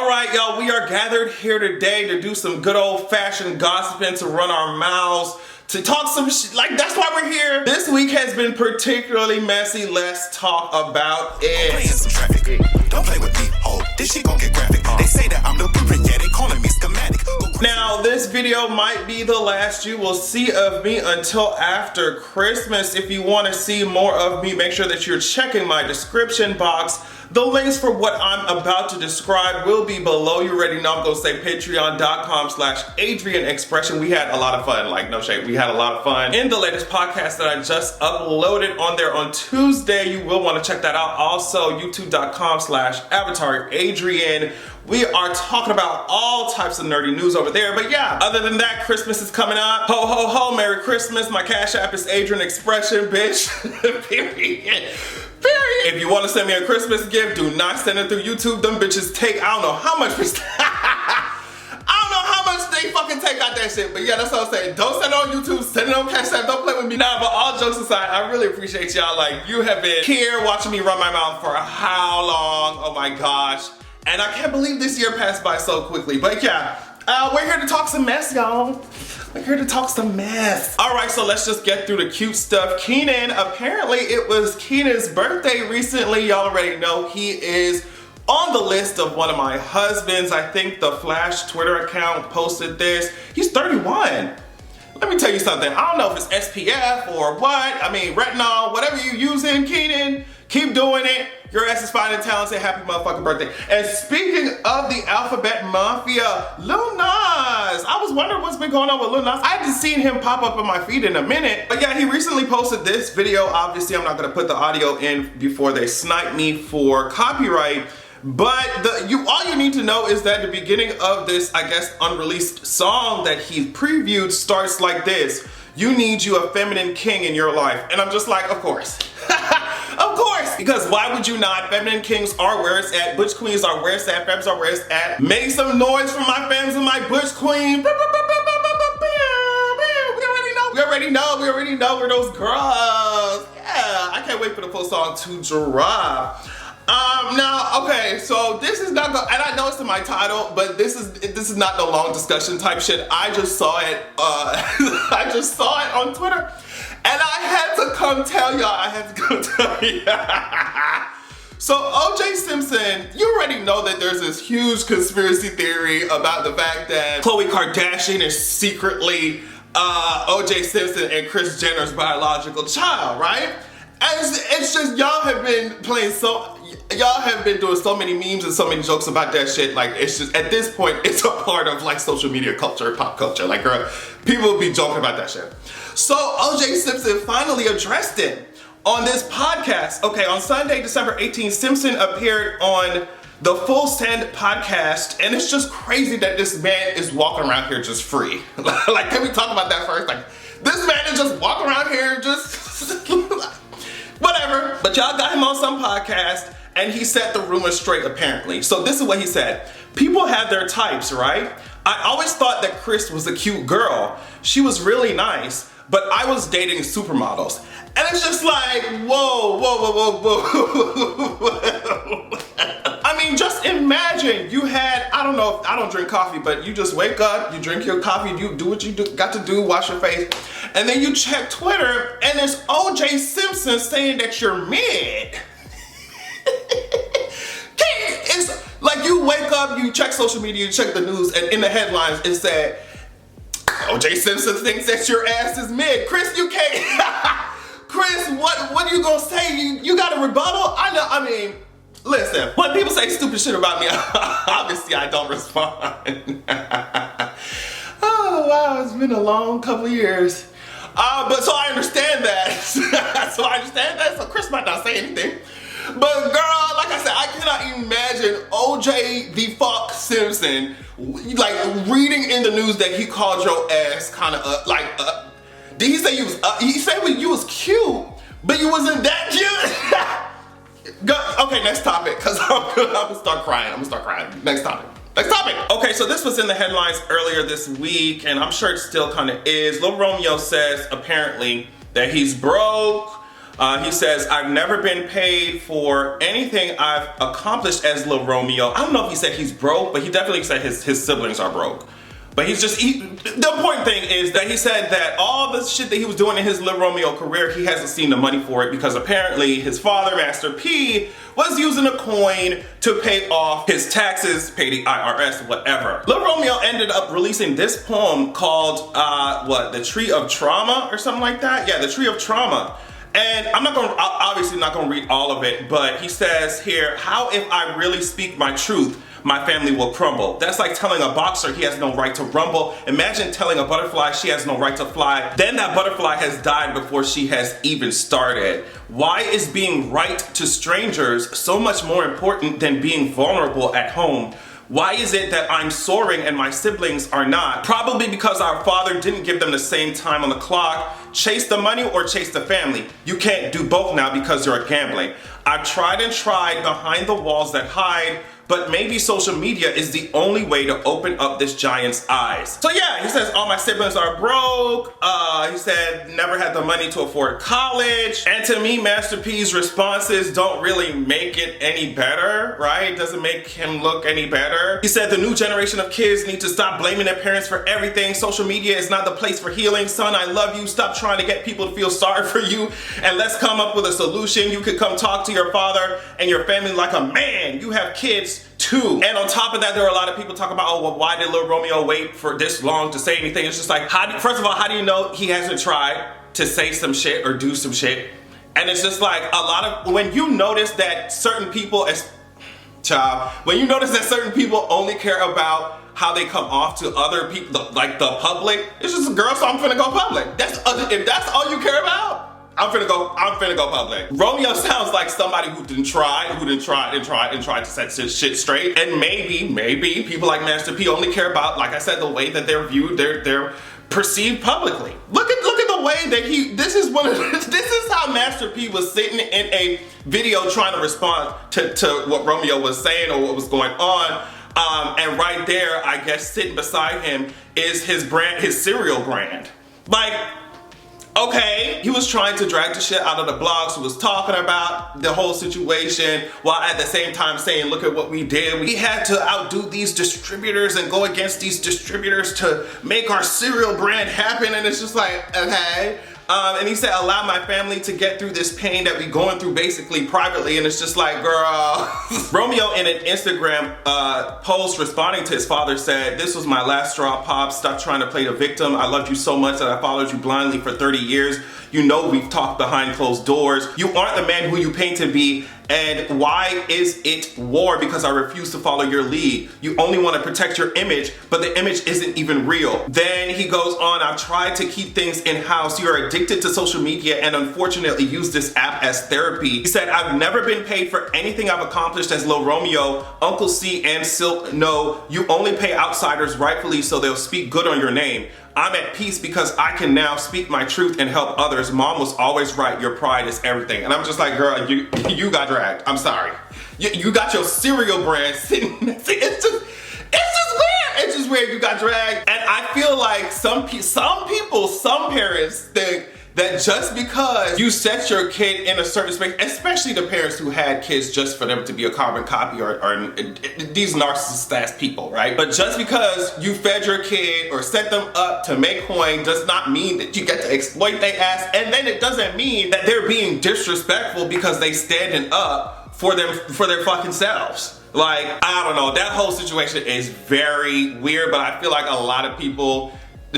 All right, y'all, we are gathered here today to do some good old-fashioned gossiping, to run our mouths, to talk some shit. Like, that's why we're here. This week has been particularly messy. Let's talk about it. Playing some traffic. Don't play with me. Oh, this shit gon' get graphic. They say that I'm the blueprint. Yeah, they calling me schematic. Now, this video might be the last you will see of me until after Christmas. If you want to see more of me, make sure that you're checking my description box. The links for what I'm about to describe will be below. You already know I'm gonna say patreon.com/AdrianExpression. We had a lot of fun, like no shade. We had a lot of fun in the latest podcast that I just uploaded on there on Tuesday. You will want to check that out. Also, youtube.com/AvatarAdrian. We are talking about all types of nerdy news over there. But yeah, other than that, Christmas is coming up. Ho, ho, ho, Merry Christmas. My Cash App is Adrian Expression, bitch. Period. If you want to send me a Christmas gift, do not send it through YouTube. Them bitches take, I don't know how much they fucking take out that shit. But yeah, that's what I'm saying. Don't send it on YouTube, send it on Cash App. Don't play with me. Nah, but all jokes aside, I really appreciate y'all. Like, you have been here watching me run my mouth for how long? Oh my gosh. And I can't believe this year passed by so quickly. But yeah, we're here to talk some mess, y'all. We're here to talk some mess. All right, so let's just get through the cute stuff. Keenan, apparently it was Keenan's birthday recently. Y'all already know he is on the list of one of my husbands. I think the Flash Twitter account posted this. He's 31. Let me tell you something. I don't know if it's SPF or what. I mean, retinol, whatever you using, Keenan, keep doing it. Your ass is fine and talented. Happy motherfucking birthday. And speaking of the Alphabet Mafia, Lil Nas. I was wondering what's been going on with Lil Nas. I haven't seen him pop up on my feed in a minute. But yeah, he recently posted this video. Obviously, I'm not gonna put the audio in before they snipe me for copyright. But all you need to know is that the beginning of this, I guess, unreleased song that he previewed starts like this. You need you a feminine king in your life. And I'm just like, of course. Of course, because why would you not? Feminine kings are where it's at. Butch queens are where it's at. Femmes are where it's at. Make some noise for my femmes and my butch queen. We already know we're those girls. Yeah, I can't wait for the full song to drop. Now, okay, so this is not and I know it's in my title, but this is not no long discussion type shit. I just saw it, I just saw it on Twitter, and I had to come tell y'all, So OJ Simpson, you already know that there's this huge conspiracy theory about the fact that Khloe Kardashian is secretly OJ Simpson and Kris Jenner's biological child, right? And it's just, y'all have been doing so many memes and so many jokes about that shit. Like, it's just, at this point, it's a part of like social media culture, pop culture. Like, girl, people will be joking about that shit. So OJ Simpson finally addressed it on this podcast. Okay, on Sunday, December 18th, Simpson appeared on the Full Send podcast, and it's just crazy that this man is walking around here just free. Like, can we talk about that first? Like, this man is just walking around here just whatever. But y'all got him on some podcast, and he set the rumors straight, apparently. So this is what he said. People have their types, right? I always thought that Kris was a cute girl. She was really nice, but I was dating supermodels. And it's just like, whoa. I mean, just imagine you had, I don't know, I don't drink coffee, but you just wake up, you drink your coffee, you do what you got to do, wash your face, and then you check Twitter, and there's OJ Simpson saying that you're mid. It's like you wake up, you check social media, you check the news, and in the headlines it said, OJ Simpson thinks that your ass is mid. Kris, you can't. Kris, what are you gonna say? You got a rebuttal? I mean, listen, when people say stupid shit about me, obviously I don't respond. Oh wow, it's been a long couple of years. But so I understand that. So Kris might not say anything. But girl, like I said, I cannot imagine OJ the fuck Simpson like reading in the news that he called your ass kind of did he say you was he said you was cute, but you wasn't that cute? Okay, next topic, because I'm gonna start crying. Next topic. Okay, so this was in the headlines earlier this week, and I'm sure it still kind of is. Lil Romeo says apparently that he's broke. He says, I've never been paid for anything I've accomplished as Lil Romeo. I don't know if he said he's broke, but he definitely said his siblings are broke. But the important thing is that he said that all the shit that he was doing in his Lil Romeo career, he hasn't seen the money for it because apparently his father, Master P, was using a coin to pay off his taxes, pay the IRS, whatever. Lil Romeo ended up releasing this poem called, The Tree of Trauma or something like that? Yeah, The Tree of Trauma. And I'm obviously not gonna read all of it, but he says here, how if I really speak my truth, my family will crumble. That's like telling a boxer he has no right to rumble. Imagine telling a butterfly she has no right to fly. Then that butterfly has died before she has even started. Why is being right to strangers so much more important than being vulnerable at home? Why is it that I'm soaring and my siblings are not? Probably because our father didn't give them the same time on the clock. Chase the money or chase the family. You can't do both now because you're gambling. I've tried and tried behind the walls that hide, but maybe social media is the only way to open up this giant's eyes. So yeah, he says all my siblings are broke. He said never had the money to afford college. And to me, Master P's responses don't really make it any better, right? Doesn't make him look any better. He said the new generation of kids need to stop blaming their parents for everything. Social media is not the place for healing. Son, I love you. Stop trying to get people to feel sorry for you and let's come up with a solution. You could come talk to your father and your family like a man. You have kids too. And on top of that, there are a lot of people talking about, oh, well, why did Lil Romeo wait for this long to say anything? It's just like, first of all, how do you know he hasn't tried to say some shit or do some shit? And it's just like when you notice that certain people, when you notice that certain people only care about how they come off to other people, like the public, it's just a girl, so I'm finna go public. If that's all you care about, I'm finna go public. Romeo sounds like somebody who tried to set shit straight. And maybe people like Master P only care about, like I said, the way that they're viewed, they're perceived publicly. Look at the way that this is how Master P was sitting in a video trying to respond to what Romeo was saying or what was going on. And right there, I guess sitting beside him is his cereal brand. Like, okay, he was trying to drag the shit out of the blogs, who was talking about the whole situation while at the same time saying, look at what we did. We had to outdo these distributors and go against these distributors to make our cereal brand happen. And it's just like, okay. And he said, allow my family to get through this pain that we going through basically privately. And it's just like, girl. Romeo in an Instagram post responding to his father said, this was my last straw, Pop. Stop trying to play the victim. I loved you so much that I followed you blindly for 30 years. You know we've talked behind closed doors. You aren't the man who you paint to be. And why is it war? Because I refuse to follow your lead. You only want to protect your image, but the image isn't even real. Then he goes on, I've tried to keep things in-house. You are addicted to social media and unfortunately use this app as therapy. He said, I've never been paid for anything I've accomplished as Lil Romeo. Uncle C and Silk know you only pay outsiders rightfully so they'll speak good on your name. I'm at peace because I can now speak my truth and help others. Mom was always right. Your pride is everything. And I'm just like, girl, you got dragged. I'm sorry. You got your cereal brand sitting. It's just weird. It's just weird. You got dragged. And I feel like some parents think that just because you set your kid in a certain space, especially the parents who had kids just for them to be a carbon copy or these narcissist ass people, right? But just because you fed your kid or set them up to make coin does not mean that you get to exploit their ass. And then it doesn't mean that they're being disrespectful because they standing up for their fucking selves. Like, I don't know, that whole situation is very weird, but I feel like a lot of people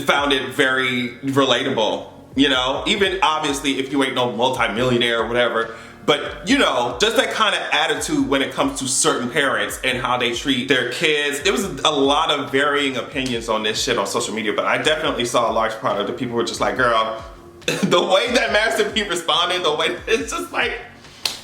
found it very relatable. You know, even obviously if you ain't no multi-millionaire or whatever, but you know, just that kind of attitude when it comes to certain parents and how they treat their kids. There was a lot of varying opinions on this shit on social media, but I definitely saw a large part of the people were just like, girl, the way that Master P responded, the way, it's just like,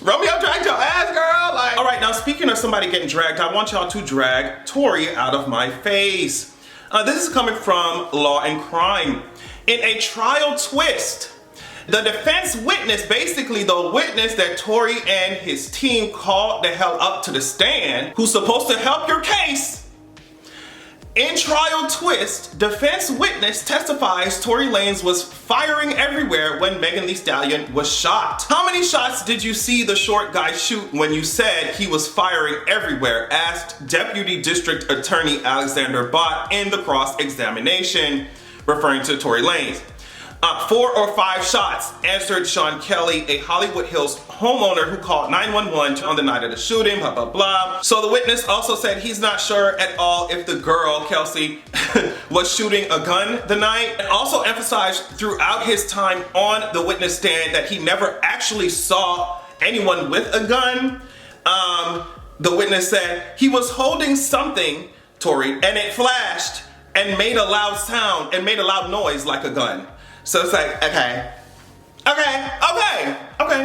Romeo dragged your ass, girl. Like, all right, now speaking of somebody getting dragged, I want y'all to drag Tory out of my face. This is coming from Law and Crime. In a trial twist, the defense witness, basically the witness that Tory and his team called the hell up to the stand, who's supposed to help your case, In trial twist, defense witness testifies Tory Lanez was firing everywhere when Megan Thee Stallion was shot. How many shots did you see the short guy shoot when you said he was firing everywhere? Asked Deputy District Attorney Alexander Bott in the cross-examination, referring to Tory Lanez. 4 or 5 shots, answered Sean Kelly, a Hollywood Hills homeowner who called 911 on the night of the shooting, blah, blah, blah. So the witness also said he's not sure at all if the girl, Kelsey, was shooting a gun the night, and also emphasized throughout his time on the witness stand that he never actually saw anyone with a gun. The witness said he was holding something, Tory, and it flashed and made a loud sound and made a loud noise like a gun. So it's like, okay.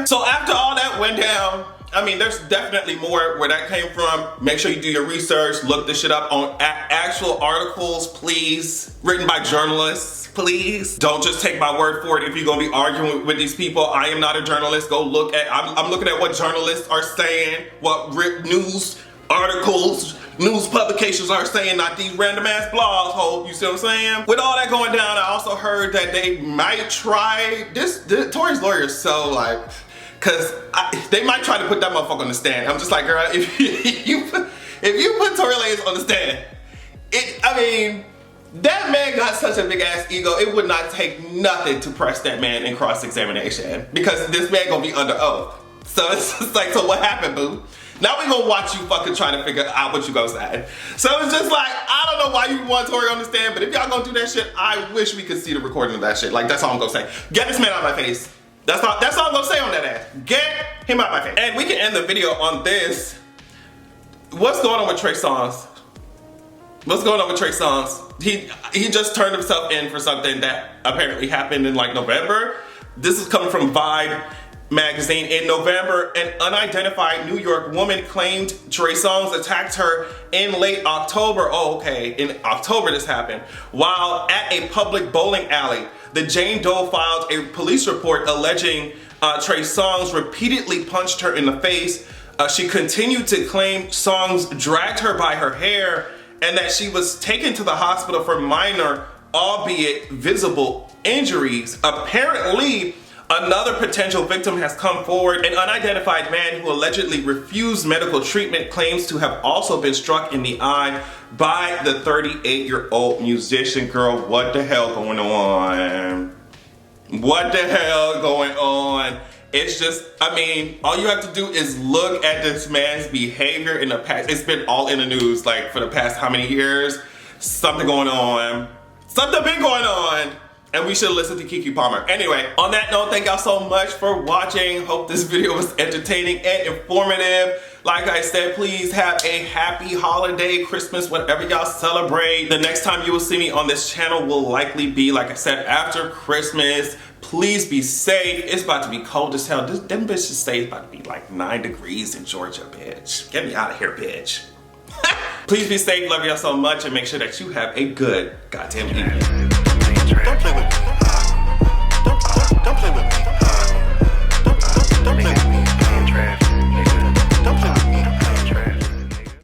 So after all that went down, I mean, there's definitely more where that came from. Make sure you do your research, look this shit up on actual articles, please, written by journalists, please. Don't just take my word for it if you're gonna be arguing with these people. I am not a journalist. Go look at, I'm looking at what journalists are saying, what news articles, news publications are saying, not these random ass blogs, Hope, you see what I'm saying? With all that going down, I also heard that they might try, Tory's lawyer is so like, cause they might try to put that motherfucker on the stand. I'm just like, girl, if you put Tory Lanez on the stand, I mean, that man got such a big ass ego, it would not take nothing to press that man in cross-examination, because this man gonna be under oath. So it's just like, so what happened, boo? Now we gonna watch you fucking try to figure out what you gonna say. So it's just like, I don't know why you want Tory on the stand, but if y'all gonna do that shit, I wish we could see the recording of that shit. Like, that's all I'm gonna say. Get this man out of my face. That's all I'm gonna say on that ass. Get him out of my face. And we can end the video on this. What's going on with Trey Songz? What's going on with Trey Songz? He just turned himself in for something that apparently happened in like November. This is coming from Vibe magazine. In November, an unidentified New York woman claimed Trey Songz attacked her in late October. Oh, okay, in October this happened. While at a public bowling alley, the Jane Doe filed a police report alleging Trey Songz repeatedly punched her in the face. She continued to claim Songz dragged her by her hair and that she was taken to the hospital for minor, albeit visible, injuries. Apparently, another potential victim has come forward. An unidentified man who allegedly refused medical treatment claims to have also been struck in the eye by the 38-year-old musician. Girl, what the hell going on? What the hell going on? It's just, I mean, all you have to do is look at this man's behavior in the past. It's been all in the news, like, for the past how many years? Something going on. Something been going on. And we should listen to Keke Palmer. Anyway, on that note, thank y'all so much for watching. Hope this video was entertaining and informative. Like I said, please have a happy holiday, Christmas, whatever y'all celebrate. The next time you will see me on this channel will likely be, like I said, after Christmas. Please be safe. It's about to be cold as hell. Them bitches say it's about to be like 9 degrees in Georgia, bitch. Get me out of here, bitch. Please be safe. Love y'all so much, and make sure that you have a good goddamn evening. Don't play with